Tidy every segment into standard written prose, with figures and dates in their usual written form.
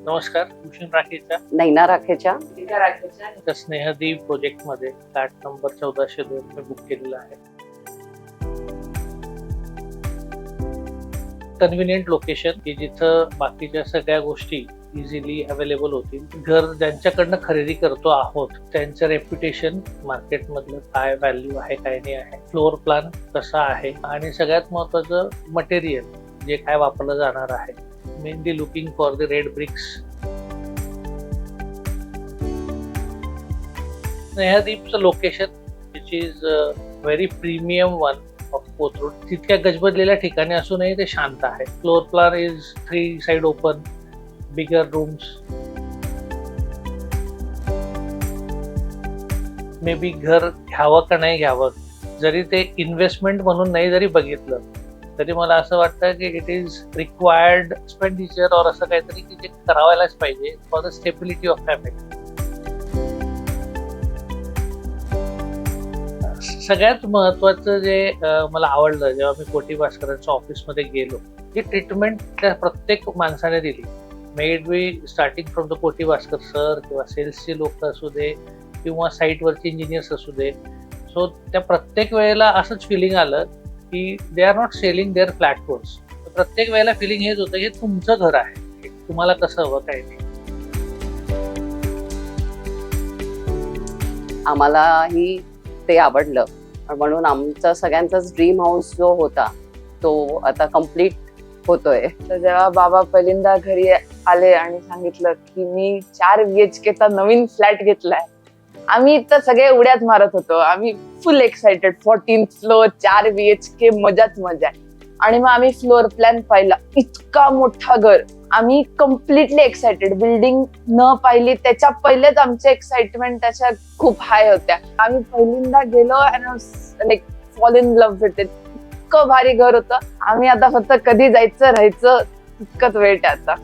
नमस्कार. भूषण राखेच्या नैना राखेच्या त्या स्नेहदीप प्रोजेक्ट मध्ये फ्लॅट नंबर 1402 मी बुक केलेला आहे. कन्व्हिनियंट लोकेशन की जिथं बाकीच्या सगळ्या गोष्टी इझिली अवेलेबल होतील. घर ज्यांच्याकडनं खरेदी करतो आहोत त्यांचं रेप्युटेशन मार्केटमधलं काय व्हॅल्यू आहे काय नाही आहे, फ्लोअर प्लॅन कसा आहे आणि सगळ्यात महत्वाचं मटेरियल जे काय वापरलं जाणार आहे. Mainly looking for the red bricks. स्नेहदीपचं location which is very premium one of Kothrud. तितक्या गजबजलेल्या ठिकाणी असूनही ते शांत आहे. Floor plan is 3 side open, bigger rooms. Maybe घर घ्यावं का नाही घ्यावं, जरी ते इन्व्हेस्टमेंट म्हणून नाही जरी बघितलं तरी मला असं वाटतं की इट इज रिक्वायर्ड एक्सपेंडिचर और असं काहीतरी की जे करावायलाच पाहिजे for the stability of family. सगळ्यात महत्वाचं जे मला आवडलं जेव्हा मी कोटी भास्करांच्या ऑफिसमध्ये गेलो, ही ट्रीटमेंट त्या प्रत्येक माणसाने दिली. Made be starting from the कोटी भास्कर सर किंवा सेल्सचे लोक असू दे किंवा साईटवरचे इंजिनियर्स असू दे. सो त्या प्रत्येक वेळेला असंच फिलिंग आलं की they are not selling their फ्लॅटफोर्स. प्रत्येक वेळेला फिलिंग हेच होतं की तुमचं घर आहे, तुम्हाला कसं हवं काय नाही. आम्हालाही ते आवडलं म्हणून आमचा सगळ्यांचाच ड्रीम हाऊस जो होता तो आता कम्प्लीट होतोय. तर जेव्हा बाबा पहिल्यांदा घरी आले आणि सांगितलं की मी 4 BHK चा नवीन फ्लॅट घेतलाय, आम्ही तर सगळे उड्यात मारत होतो. आम्ही फुल एक्साइटेड. 14th फ्लोअर, 4 BHK, मजाच मजा. आणि मग आम्ही फ्लोअर प्लॅन पाहिला, इतका मोठा घर. आम्ही कम्प्लिटली एक्साइटेड. बिल्डिंग न पाहिली त्याच्या पहिलेच आमच्या एक्साइटमेंट त्याच्या खूप हाय होत्या. आम्ही पहिल्यांदा गेलो आणि like fall in love with it. इतकं भारी घर होतं. आम्ही आता फक्त कधी जायचं राहायचं इतकंच वेट आहे आता.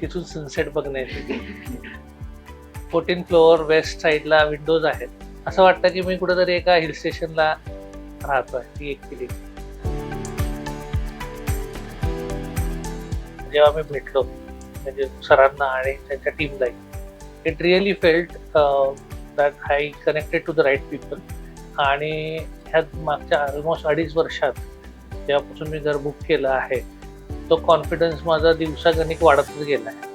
तिथून सनसेट बघण्याची 14th फ्लोअर वेस्ट साइडला विंडोज आहेत. असं वाटतं की मी कुठेतरी एका हिल स्टेशनला राहतोय. ती एक फिलिंग. जेव्हा मी भेटलो म्हणजे सरांना आणि त्यांच्या टीमलाही, it really felt that I connected to the right people. आणि ह्या मागच्या ऑलमोस्ट 2.5 वर्षात जेव्हापासून मी घर बुक केलं आहे तो कॉन्फिडन्स माझा दिवसागणिक वाढतच गेला आहे.